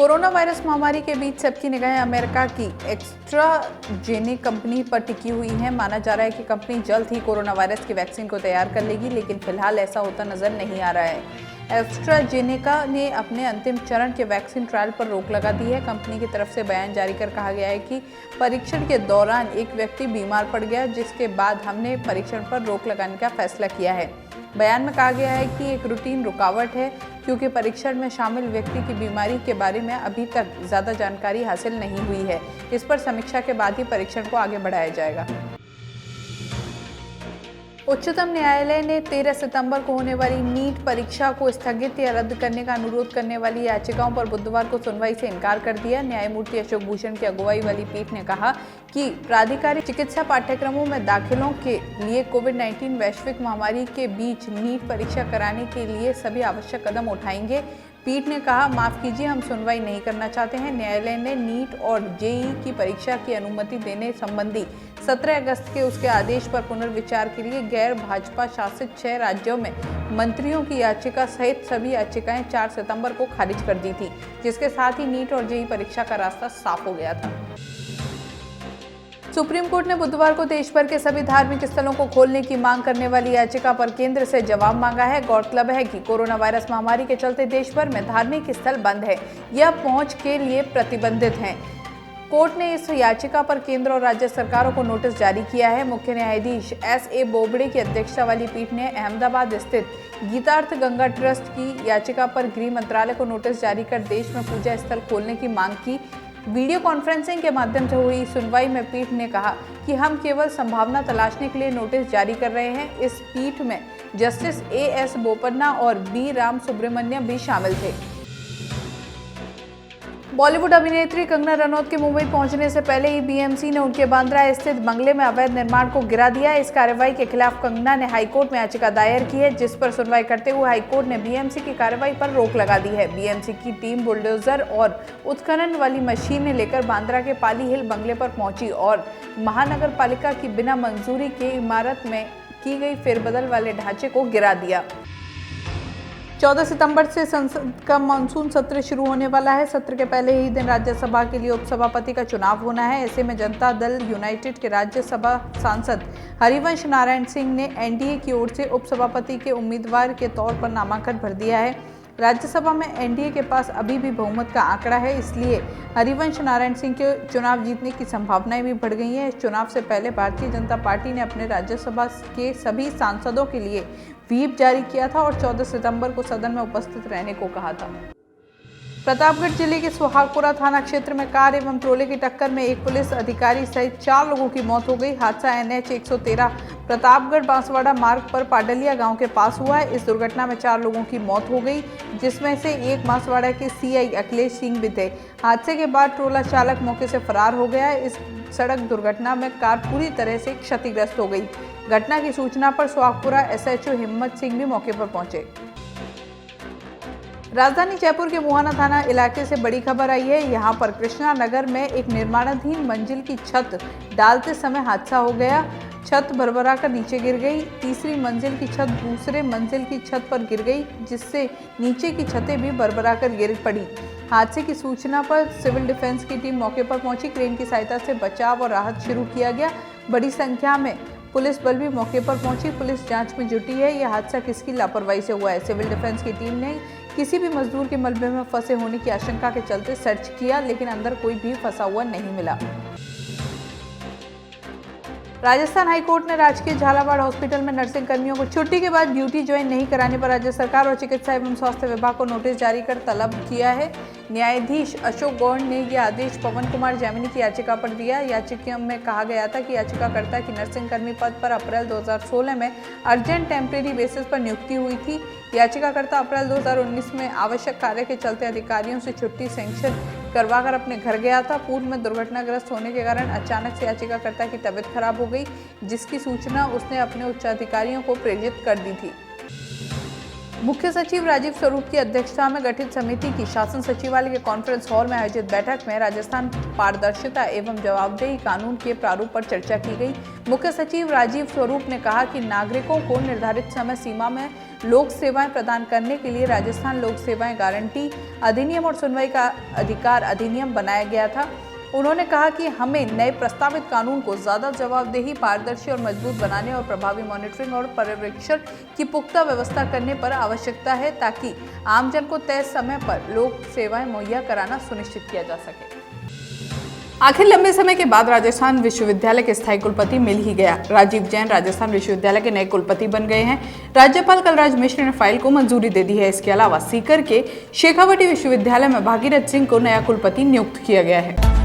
Corona virus महामारी के बीच सबकी निगाहें अमेरिका की एस्ट्राजेनेका कंपनी पर टिकी हुई हैं। माना जा रहा है कि कंपनी जल्द ही कोरोना वायरस की वैक्सीन को तैयार कर लेगी, लेकिन फिलहाल ऐसा होता नजर नहीं आ रहा है। एस्ट्राजेनेका ने अपने अंतिम चरण के वैक्सीन ट्रायल पर रोक लगा दी है। कंपनी की तरफ से बयान जारी कर कहा गया है कि परीक्षण के दौरान एक व्यक्ति बीमार पड़ गया, जिसके बाद हमने परीक्षण पर रोक लगाने का फैसला किया है। बयान में कहा गया है कि एक रूटीन रुकावट है, क्योंकि परीक्षण में शामिल व्यक्ति की बीमारी के बारे में अभी तक ज़्यादा जानकारी हासिल नहीं हुई है। इस पर समीक्षा के बाद ही परीक्षण को आगे बढ़ाया जाएगा। उच्चतम न्यायालय ने 13 सितंबर को होने वाली नीट परीक्षा को स्थगित या रद्द करने का अनुरोध करने वाली याचिकाओं पर बुधवार को सुनवाई से इनकार कर दिया। न्यायमूर्ति अशोक भूषण की अगुवाई वाली पीठ ने कहा कि प्राधिकारी चिकित्सा पाठ्यक्रमों में दाखिलों के लिए कोविड-19 वैश्विक महामारी के बीच नीट परीक्षा कराने के लिए सभी आवश्यक कदम उठाएंगे। पीठ ने कहा, माफ कीजिए, हम सुनवाई नहीं करना चाहते हैं। न्यायालय ने नीट और जेईई की परीक्षा की अनुमति देने संबंधी 17 अगस्त के उसके आदेश पर पुनर्विचार के लिए गैर भाजपा शासित 6 राज्यों में मंत्रियों की याचिका सहित सभी याचिकाएं 4 सितंबर को खारिज कर दी थी, जिसके साथ ही नीट और जेईई परीक्षा का रास्ता साफ हो गया था। सुप्रीम कोर्ट ने बुधवार को देश भर के सभी धार्मिक स्थलों को खोलने की मांग करने वाली याचिका पर केंद्र से जवाब मांगा है। गौरतलब है कि कोरोना वायरस महामारी के चलते देश भर में धार्मिक स्थल बंद है या पहुंच के लिए प्रतिबंधित हैं। कोर्ट ने इस याचिका पर केंद्र और राज्य सरकारों को नोटिस जारी किया है। मुख्य न्यायाधीश एस.ए. बोबड़े की अध्यक्षता वाली पीठ ने अहमदाबाद स्थित गीतार्थ गंगा ट्रस्ट की याचिका पर गृह मंत्रालय को नोटिस जारी कर देश में पूजा स्थल खोलने की मांग की। वीडियो कॉन्फ्रेंसिंग के माध्यम से हुई सुनवाई में पीठ ने कहा कि हम केवल संभावना तलाशने के लिए नोटिस जारी कर रहे हैं। इस पीठ में जस्टिस ए.एस. बोपन्ना और बी. राम सुब्रमण्यम भी शामिल थे। बॉलीवुड अभिनेत्री कंगना रनौत के मुंबई पहुंचने से पहले ही बीएमसी ने उनके बांद्रा स्थित बंगले में अवैध निर्माण को गिरा दिया। इस कार्रवाई के खिलाफ कंगना ने हाईकोर्ट में याचिका दायर की है, जिस पर सुनवाई करते हुए हाईकोर्ट ने बीएमसी की कार्रवाई पर रोक लगा दी है। बीएमसी की टीम बुलडोजर और उत्खनन वाली मशीनें लेकर बांद्रा के पाली हिल बंगले पर पहुंची और महानगर पालिका की बिना मंजूरी के इमारत में की गई फेरबदल वाले ढांचे को गिरा दिया। 14 सितंबर से संसद का मानसून सत्र शुरू होने वाला है। सत्र के पहले ही दिन राज्यसभा के लिए उपसभापति का चुनाव होना है। ऐसे में जनता दल यूनाइटेड के राज्यसभा सांसद हरिवंश नारायण सिंह ने एनडीए की ओर से उपसभापति के उम्मीदवार के तौर पर नामांकन भर दिया है। राज्यसभा में एनडीए के पास अभी भी बहुमत का आंकड़ा है, इसलिए हरिवंश नारायण सिंह के चुनाव जीतने की संभावनाएं भी बढ़ गई हैं। इस चुनाव से पहले भारतीय जनता पार्टी ने अपने राज्यसभा के सभी सांसदों के लिए व्हीप जारी किया था और 14 सितंबर को सदन में उपस्थित रहने को कहा था। प्रतापगढ़ जिले के सुहागपुरा थाना क्षेत्र में कार एवं ट्रोले की टक्कर में एक पुलिस अधिकारी सहित 4 लोगों की मौत हो गई। हादसा NH 113 प्रतापगढ़ बांसवाड़ा मार्ग पर पाडलिया गांव के पास हुआ है। इस दुर्घटना में 4 लोगों की मौत हो गई, जिसमें से एक बांसवाड़ा के CI अखिलेश सिंह भी थे। हादसे के बाद ट्रोला चालक मौके से फरार हो गया। इस सड़क दुर्घटना में कार पूरी तरह से क्षतिग्रस्त हो गई। घटना की सूचना पर सुहागपुरा SHO हिम्मत सिंह भी मौके पर पहुंचे। राजधानी जयपुर के मुहाना थाना इलाके से बड़ी खबर आई है। यहां पर कृष्णा नगर में एक निर्माणाधीन मंजिल की छत डालते समय हादसा हो गया। छत भरभरा कर नीचे गिर गई। तीसरी मंजिल की छत दूसरे मंजिल की छत पर गिर गई, जिससे नीचे की छतें भी भरभरा कर गिर पड़ी। हादसे की सूचना पर सिविल डिफेंस की टीम मौके पर पहुंची। क्रेन की सहायता से बचाव और राहत शुरू किया गया। बड़ी संख्या में पुलिस बल भी मौके पर पहुंची। पुलिस जांच में जुटी है। यह हादसा किसकी लापरवाही से हुआ है। सिविल डिफेंस की टीम ने किसी भी मजदूर के मलबे में फंसे होने की आशंका के चलते सर्च किया, लेकिन अंदर कोई भी फंसा हुआ नहीं मिला। राजस्थान हाईकोर्ट ने राजकीय झालावाड़ हॉस्पिटल में नर्सिंग कर्मियों को छुट्टी के बाद ड्यूटी ज्वाइन नहीं कराने पर राज्य सरकार और चिकित्सा एवं स्वास्थ्य विभाग को नोटिस जारी कर तलब किया है। न्यायाधीश अशोक गौड़ ने यह आदेश पवन कुमार जैमिनी की याचिका पर दिया। याचिका में कहा गया था कि याचिकाकर्ता की नर्सिंग कर्मी पद पर अप्रैल 2016 में अर्जेंट टेम्परेरी बेसिस पर नियुक्ति हुई थी। याचिकाकर्ता अप्रैल 2019 में आवश्यक कार्य के चलते अधिकारियों से छुट्टी सैंक्शन करवाकर अपने घर गया था। पूर्व में दुर्घटनाग्रस्त होने के कारण अचानक से याचिकाकर्ता की तबीयत खराब हो गई, जिसकी सूचना उसने अपने उच्चाधिकारियों को प्रेरित कर दी थी। मुख्य सचिव राजीव स्वरूप की अध्यक्षता में गठित समिति की शासन सचिवालय के कॉन्फ्रेंस हॉल में आयोजित बैठक में राजस्थान पारदर्शिता एवं जवाबदेही कानून के प्रारूप पर चर्चा की गई। मुख्य सचिव राजीव स्वरूप ने कहा कि नागरिकों को निर्धारित समय सीमा में लोक सेवाएं प्रदान करने के लिए राजस्थान लोक सेवाएं गारंटी अधिनियम और सुनवाई का अधिकार अधिनियम बनाया गया था। उन्होंने कहा कि हमें नए प्रस्तावित कानून को ज्यादा जवाबदेही, पारदर्शी और मजबूत बनाने और प्रभावी मॉनिटरिंग और पर्यवेक्षण की पुख्ता व्यवस्था करने पर आवश्यकता है ताकि आमजन को तय समय पर लोक सेवाएं मुहैया कराना सुनिश्चित किया जा सके। आखिर लंबे समय के बाद राजस्थान विश्वविद्यालय के स्थायी कुलपति मिल ही गया। राजीव जैन राजस्थान विश्वविद्यालय के नए कुलपति बन गए हैं। राज्यपाल कलराज मिश्र ने फाइल को मंजूरी दे दी है। इसके अलावा सीकर के शेखावटी विश्वविद्यालय में भागीरथ सिंह को नया कुलपति नियुक्त किया गया है।